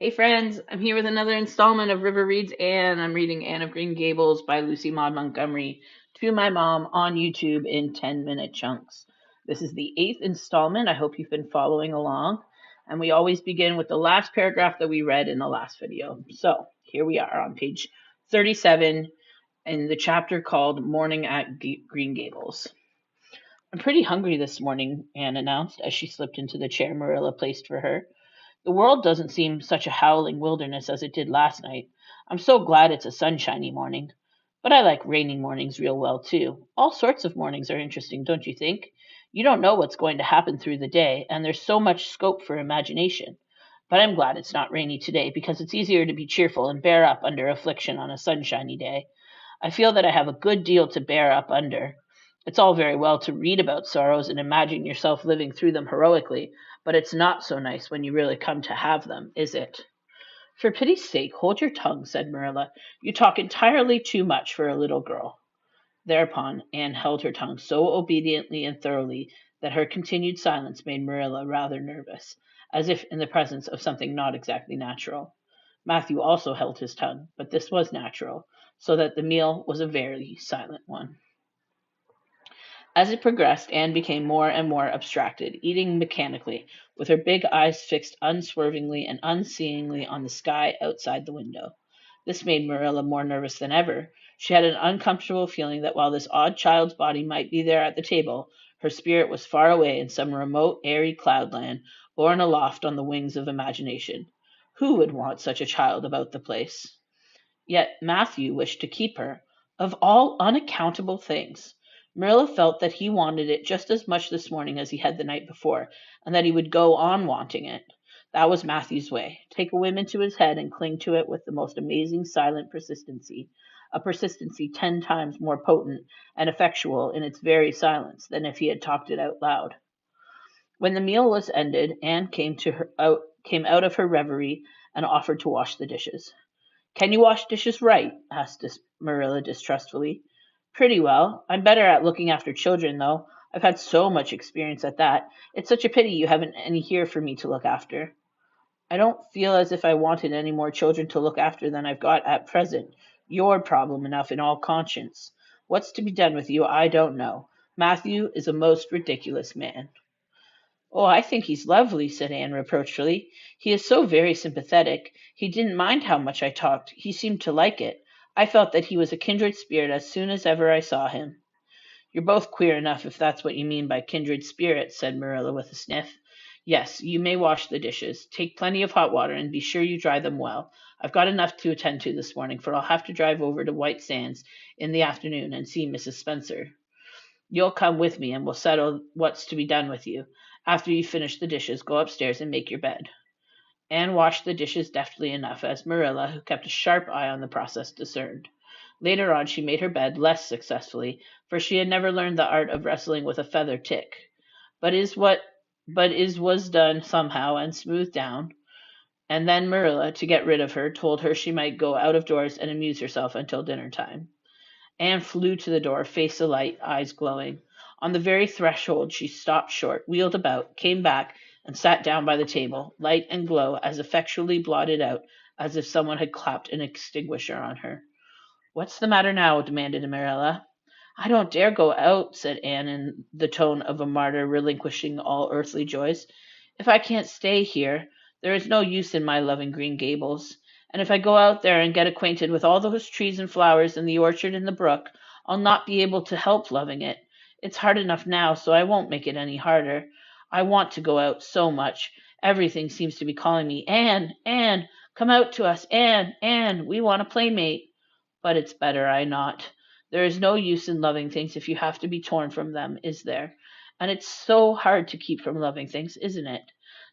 Hey friends, I'm here with another installment of River Reads Anne. I'm reading Anne of Green Gables by Lucy Maud Montgomery to my mom on YouTube in 10-minute chunks. This is the eighth installment. I hope you've been following along. And we always begin with the last paragraph that we read in the last video. So here we are on page 37 in the chapter called Morning at Green Gables. I'm pretty hungry this morning, Anne announced as she slipped into the chair Marilla placed for her. The world doesn't seem such a howling wilderness as it did last night. I'm so glad it's a sunshiny morning. But I like rainy mornings real well, too. All sorts of mornings are interesting, don't you think? You don't know what's going to happen through the day, and there's so much scope for imagination. But I'm glad it's not rainy today because it's easier to be cheerful and bear up under affliction on a sunshiny day. I feel that I have a good deal to bear up under. It's all very well to read about sorrows and imagine yourself living through them heroically, but it's not so nice when you really come to have them, is it? For pity's sake, hold your tongue, said Marilla. You talk entirely too much for a little girl. Thereupon Anne held her tongue so obediently and thoroughly that her continued silence made Marilla rather nervous, as if in the presence of something not exactly natural. Matthew also held his tongue, but this was natural, so that the meal was a very silent one. As it progressed, Anne became more and more abstracted, eating mechanically, with her big eyes fixed unswervingly and unseeingly on the sky outside the window. This made Marilla more nervous than ever. She had an uncomfortable feeling that while this odd child's body might be there at the table, her spirit was far away in some remote, airy cloudland, borne aloft on the wings of imagination. Who would want such a child about the place? Yet Matthew wished to keep her, of all unaccountable things. Marilla felt that he wanted it just as much this morning as he had the night before, and that he would go on wanting it. That was Matthew's way. Take a whim into his head and cling to it with the most amazing silent persistency, a persistency 10 times more potent and effectual in its very silence than if he had talked it out loud. When the meal was ended, Anne came out of her reverie and offered to wash the dishes. Can you wash dishes right? Asked Marilla distrustfully. Pretty well. I'm better at looking after children, though. I've had so much experience at that. It's such a pity you haven't any here for me to look after. I don't feel as if I wanted any more children to look after than I've got at present. You're problem enough in all conscience. What's to be done with you, I don't know. Matthew is a most ridiculous man. Oh, I think he's lovely, said Anne reproachfully. He is so very sympathetic. He didn't mind how much I talked. He seemed to like it. I felt that he was a kindred spirit as soon as ever I saw him. You're both queer enough if that's what you mean by kindred spirit, said Marilla with a sniff. Yes, you may wash the dishes. Take plenty of hot water and be sure you dry them well. I've got enough to attend to this morning, for I'll have to drive over to White Sands in the afternoon and see Mrs. Spencer. You'll come with me and we'll settle what's to be done with you. After you finish the dishes, go upstairs and make your bed. Anne washed the dishes deftly enough, as Marilla, who kept a sharp eye on the process, discerned. Later on she made her bed less successfully, for she had never learned the art of wrestling with a feather tick. But is was done somehow and smoothed down, and then Marilla, to get rid of her, told her she might go out of doors and amuse herself until dinner time. Anne flew to the door, face alight, eyes glowing. On the very threshold she stopped short, wheeled about, came back, and sat down by the table, light and glow as effectually blotted out as if someone had clapped an extinguisher on her. What's the matter now? Demanded Marilla. I don't dare go out, said Anne in the tone of a martyr relinquishing all earthly joys. If I can't stay here, there is no use in my loving Green Gables. And if I go out there and get acquainted with all those trees and flowers and the orchard and the brook, I'll not be able to help loving it. It's hard enough now, so I won't make it any harder. I want to go out so much. Everything seems to be calling me, Anne, Anne, come out to us, Anne, Anne, we want a playmate. But it's better I not. There is no use in loving things if you have to be torn from them, is there? And it's so hard to keep from loving things, isn't it?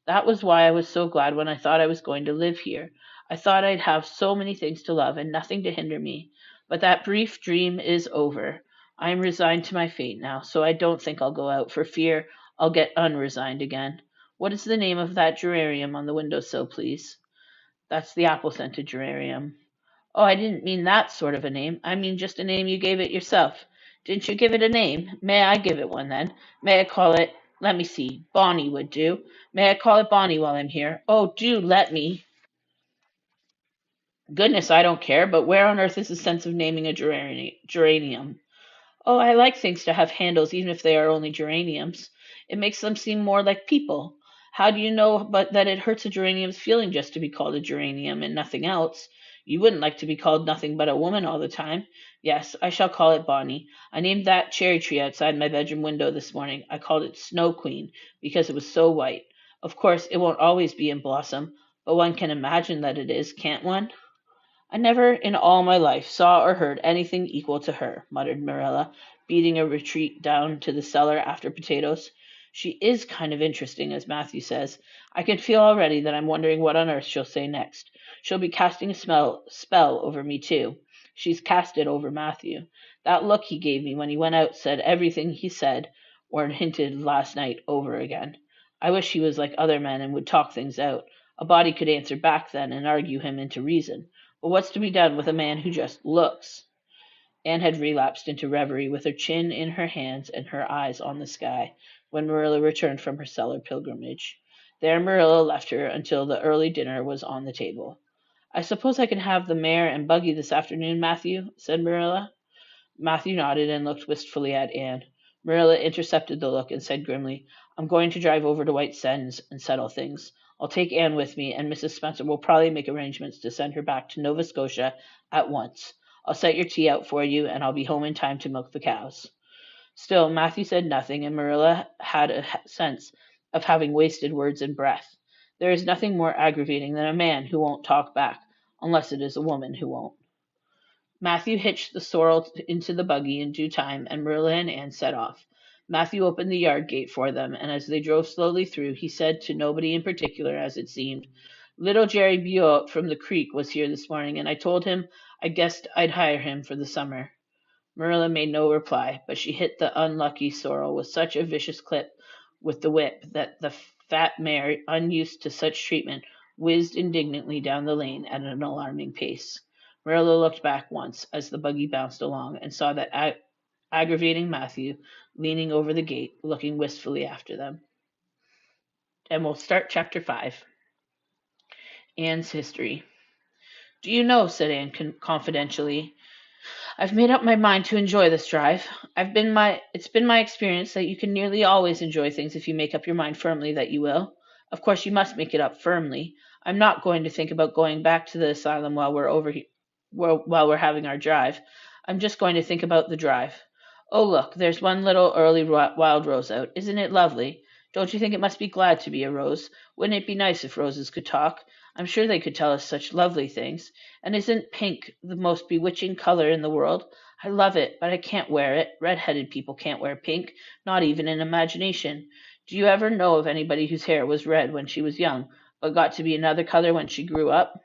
That was why I was so glad when I thought I was going to live here. I thought I'd have so many things to love and nothing to hinder me. But that brief dream is over. I am resigned to my fate now, so I don't think I'll go out for fear I'll get unresigned again. What is the name of that geranium on the windowsill, please? That's the apple-scented geranium. Oh, I didn't mean that sort of a name. I mean just a name you gave it yourself. Didn't you give it a name? May I give it one then? May I call it, let me see, Bonnie would do. May I call it Bonnie while I'm here? Oh, do let me. Goodness, I don't care, but where on earth is the sense of naming a geranium? Oh, I like things to have handles, even if they are only geraniums. It makes them seem more like people. How do you know but that it hurts a geranium's feeling just to be called a geranium and nothing else? You wouldn't like to be called nothing but a woman all the time. Yes, I shall call it Bonnie. I named that cherry tree outside my bedroom window this morning. I called it Snow Queen because it was so white. Of course, it won't always be in blossom, but one can imagine that it is, can't one? I never in all my life saw or heard anything equal to her, muttered Marilla, beating a retreat down to the cellar after potatoes. She is kind of interesting, as Matthew says. I can feel already that I'm wondering what on earth she'll say next. She'll be casting a spell over me, too. She's cast it over Matthew. That look he gave me when he went out said everything he said or hinted last night over again. I wish he was like other men and would talk things out. A body could answer back then and argue him into reason. But what's to be done with a man who just looks? Anne had relapsed into reverie with her chin in her hands and her eyes on the sky when Marilla returned from her cellar pilgrimage. There Marilla left her until the early dinner was on the table. I suppose I can have the mare and buggy this afternoon, Matthew, said Marilla. Matthew nodded and looked wistfully at Anne. Marilla intercepted the look and said grimly, I'm going to drive over to White Sands and settle things. I'll take Anne with me, and Mrs. Spencer will probably make arrangements to send her back to Nova Scotia at once. I'll set your tea out for you, and I'll be home in time to milk the cows. Still, Matthew said nothing, and Marilla had a sense of having wasted words and breath. There is nothing more aggravating than a man who won't talk back, unless it is a woman who won't. Matthew hitched the sorrel into the buggy in due time, and Marilla and Anne set off. Matthew opened the yard gate for them, and as they drove slowly through, he said to nobody in particular, as it seemed, Little Jerry Buote from the creek was here this morning, and I told him I guessed I'd hire him for the summer. Marilla made no reply, but she hit the unlucky sorrel with such a vicious clip with the whip that the fat mare, unused to such treatment, whizzed indignantly down the lane at an alarming pace. Marilla looked back once as the buggy bounced along and saw that aggravating Matthew leaning over the gate, looking wistfully after them. And we'll start chapter 5. Anne's history. Do you know, said Anne confidentially, I've made up my mind to enjoy this drive. It's been my experience that you can nearly always enjoy things if you make up your mind firmly that you will. Of course, you must make it up firmly. I'm not going to think about going back to the asylum while we're having our drive. I'm just going to think about the drive. Oh, look, there's one little early wild rose out. Isn't it lovely? Don't you think it must be glad to be a rose? Wouldn't it be nice if roses could talk? I'm sure they could tell us such lovely things. And isn't pink the most bewitching color in the world? I love it, but I can't wear it. Red-headed people can't wear pink, not even in imagination. Do you ever know of anybody whose hair was red when she was young, but got to be another color when she grew up?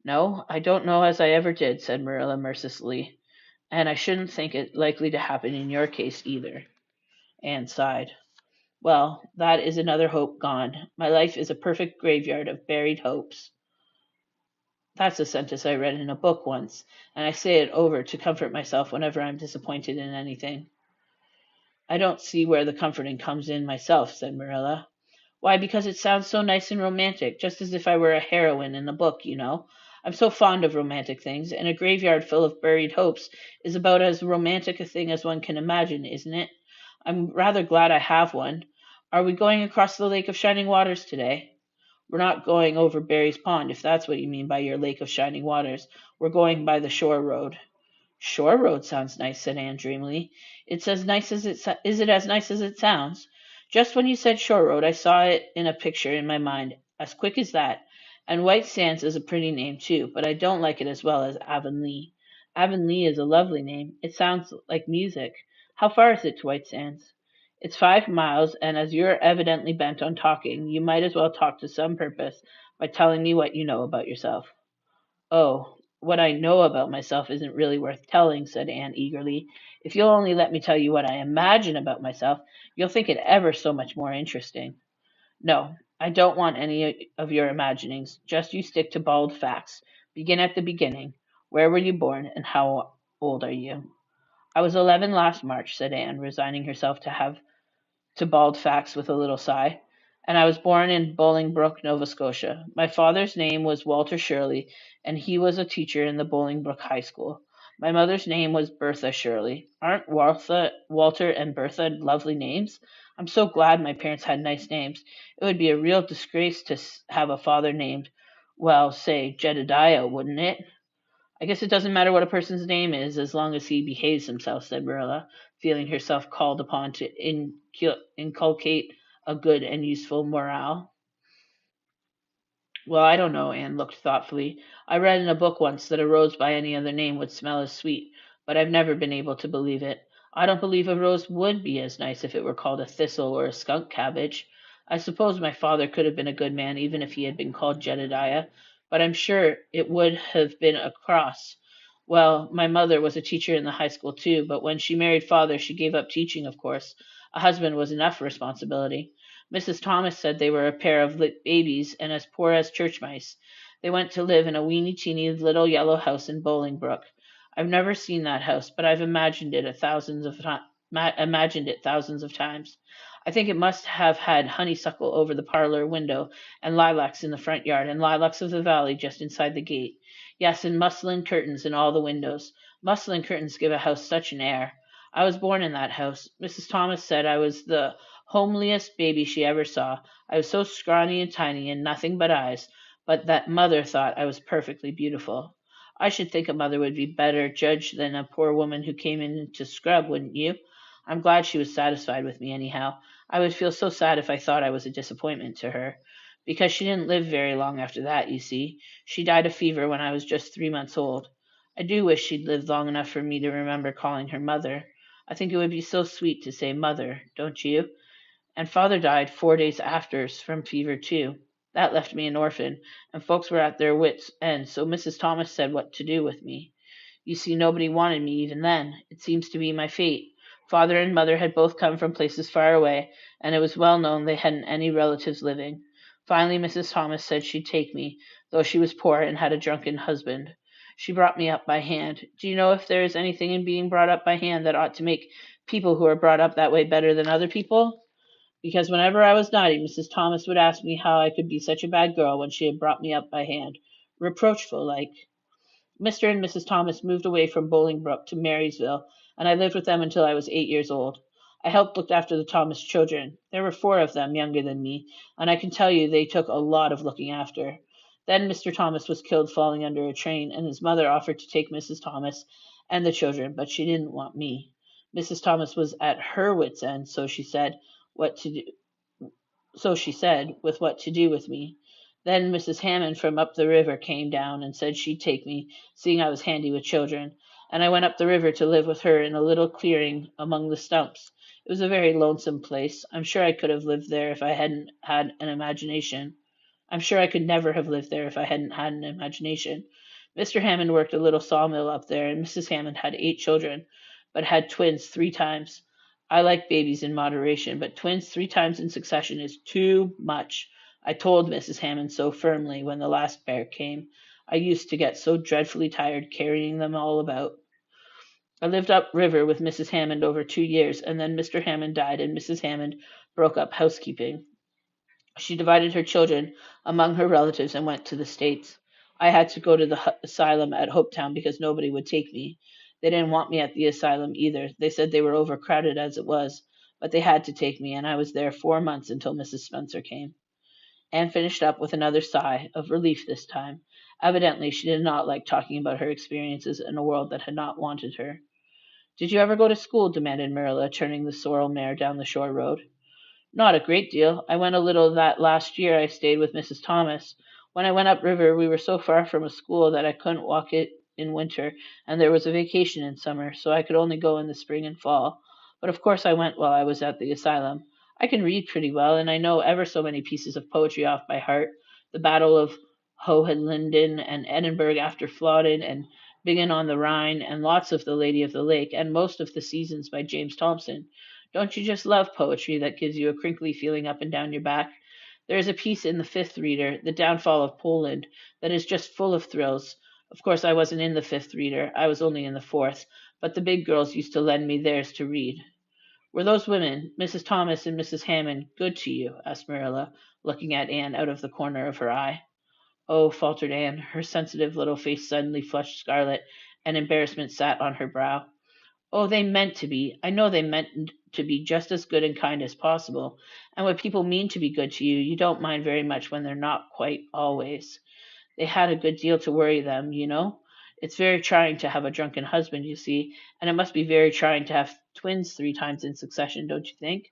No, I don't know as I ever did, said Marilla mercilessly. And I shouldn't think it likely to happen in your case either. Anne sighed. Well, that is another hope gone. My life is a perfect graveyard of buried hopes. That's a sentence I read in a book once, and I say it over to comfort myself whenever I'm disappointed in anything. I don't see where the comforting comes in myself, said Marilla. Why, because it sounds so nice and romantic, just as if I were a heroine in a book, you know. I'm so fond of romantic things, and a graveyard full of buried hopes is about as romantic a thing as one can imagine, isn't it? I'm rather glad I have one. Are we going across the Lake of Shining Waters today? We're not going over Barry's Pond, if that's what you mean by your Lake of Shining Waters. We're going by the shore road. Shore road sounds nice, said Anne dreamily. Is it as nice as it sounds? Just when you said shore road, I saw it in a picture in my mind, as quick as that. And White Sands is a pretty name too, but I don't like it as well as Avonlea. Avonlea is a lovely name. It sounds like music. How far is it to White Sands? It's 5 miles, and as you're evidently bent on talking, you might as well talk to some purpose by telling me what you know about yourself. Oh, what I know about myself isn't really worth telling, said Anne eagerly. If you'll only let me tell you what I imagine about myself, you'll think it ever so much more interesting. No, I don't want any of your imaginings. Just you stick to bald facts. Begin at the beginning. Where were you born, and how old are you? I was 11 last March, said Anne, resigning herself to bald facts with a little sigh. and I was born in Bolingbroke, Nova Scotia. My father's name was Walter Shirley, and he was a teacher in the Bolingbroke High School. My mother's name was Bertha Shirley. Aren't Walter, and Bertha lovely names? I'm so glad my parents had nice names. It would be a real disgrace to have a father named, well, say, Jedediah, wouldn't it? I guess it doesn't matter what a person's name is as long as he behaves himself, said Marilla, feeling herself called upon to inculcate a good and useful morale. Well, I don't know, Anne looked thoughtfully. I read in a book once that a rose by any other name would smell as sweet, but I've never been able to believe it. I don't believe a rose would be as nice if it were called a thistle or a skunk cabbage. I suppose my father could have been a good man even if he had been called Jedediah, but I'm sure it would have been a cross. Well, my mother was a teacher in the high school too, but when she married father, she gave up teaching, of course. A husband was enough responsibility. Mrs. Thomas said they were a pair of lit babies and as poor as church mice. They went to live in a weeny teeny little yellow house in Bolingbroke. I've never seen that house, but I've imagined it thousands of times. I think it must have had honeysuckle over the parlor window, and lilacs in the front yard, and lilacs of the valley just inside the gate. Yes, and muslin curtains in all the windows. Muslin curtains give a house such an air. I was born in that house. Mrs. Thomas said I was the homeliest baby she ever saw. I was so scrawny and tiny and nothing but eyes, but that mother thought I was perfectly beautiful. I should think a mother would be better judge than a poor woman who came in to scrub, wouldn't you? I'm glad she was satisfied with me anyhow. I would feel so sad if I thought I was a disappointment to her. Because she didn't live very long after that, you see. She died of fever when I was just 3 months old. I do wish she'd lived long enough for me to remember calling her mother. I think it would be so sweet to say mother, don't you? And father died 4 days after from fever too. That left me an orphan, and folks were at their wits' end, so Mrs. Thomas said what to do with me. You see, nobody wanted me even then. It seems to be my fate. Father and mother had both come from places far away, and it was well known they hadn't any relatives living. Finally, Mrs. Thomas said she'd take me, though she was poor and had a drunken husband. She brought me up by hand. Do you know if there is anything in being brought up by hand that ought to make people who are brought up that way better than other people? Because whenever I was naughty, Mrs. Thomas would ask me how I could be such a bad girl when she had brought me up by hand, reproachful like. Mr. and Mrs. Thomas moved away from Bolingbroke to Marysville, and I lived with them until I was 8 years old. I helped look after the Thomas children. There were four of them younger than me, and I can tell you they took a lot of looking after. Then Mr. Thomas was killed falling under a train, and his mother offered to take Mrs. Thomas and the children, but she didn't want me. Mrs. Thomas was at her wits' end, what to do, so she said, with what to do with me. Then Mrs. Hammond from up the river came down and said she'd take me, seeing I was handy with children, and I went up the river to live with her in a little clearing among the stumps. It was a very lonesome place. I'm sure I could have lived there if I hadn't had an imagination. I'm sure I could never have lived there if I hadn't had an imagination. Mr. Hammond worked a little sawmill up there, and Mrs. Hammond had 8 children, but had twins 3 times. I like babies in moderation, but twins 3 times in succession is too much. I told Mrs. Hammond so firmly when the last bear came. I used to get so dreadfully tired carrying them all about. I lived up river with Mrs. Hammond over 2 years, and then Mr. Hammond died, and Mrs. Hammond broke up housekeeping. She divided her children among her relatives and went to the States. I had to go to the asylum at Hopetown because nobody would take me. They didn't want me at the asylum either. They said they were overcrowded as it was, but they had to take me, and I was there 4 months until Mrs. Spencer came. Anne finished up with another sigh, of relief this time. Evidently, she did not like talking about her experiences in a world that had not wanted her. Did you ever go to school? Demanded Marilla, turning the sorrel mare down the shore road. Not a great deal. I went a little that last year I stayed with Mrs. Thomas. When I went up river, we were so far from a school that I couldn't walk it in winter, and there was a vacation in summer, so I could only go in the spring and fall. But of course I went while I was at the asylum. I can read pretty well, and I know ever so many pieces of poetry off by heart. The Battle of Hohenlinden and Edinburgh after Flodden and Bingen on the Rhine and lots of The Lady of the Lake and most of The Seasons by James Thompson. Don't you just love poetry that gives you a crinkly feeling up and down your back? There is a piece in the Fifth Reader, The Downfall of Poland, that is just full of thrills. Of course, I wasn't in the Fifth Reader. I was only in the fourth, but the big girls used to lend me theirs to read. Were those women, Mrs. Thomas and Mrs. Hammond, good to you? Asked Marilla, looking at Anne out of the corner of her eye. Oh, faltered Anne. Her sensitive little face suddenly flushed scarlet, and embarrassment sat on her brow. Oh, they meant to be. I know they meant to be just as good and kind as possible. And when people mean to be good to you, you don't mind very much when they're not quite always. They had a good deal to worry them, you know. It's very trying to have a drunken husband, you see, and it must be very trying to have twins 3 times in succession, don't you think?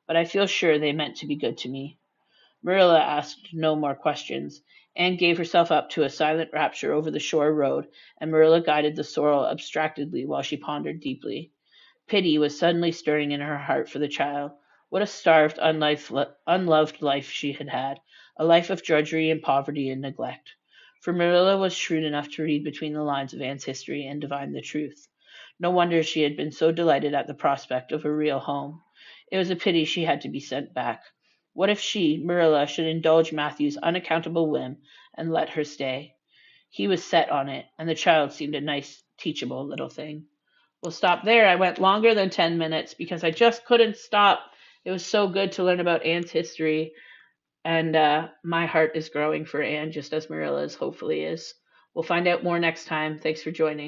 But I feel sure they meant to be good to me. Marilla asked no more questions. Anne gave herself up to a silent rapture over the shore road, and Marilla guided the sorrel abstractedly while she pondered deeply. Pity was suddenly stirring in her heart for the child. What a starved, unloved life she had had, a life of drudgery and poverty and neglect. For Marilla was shrewd enough to read between the lines of Anne's history and divine the truth. No wonder she had been so delighted at the prospect of a real home. It was a pity she had to be sent back. What if she, Marilla, should indulge Matthew's unaccountable whim and let her stay? He was set on it, and the child seemed a nice, teachable little thing. We'll stop there. I went longer than 10 minutes because I just couldn't stop. It was so good to learn about Anne's history, and my heart is growing for Anne just as Marilla's hopefully is. We'll find out more next time. Thanks for joining.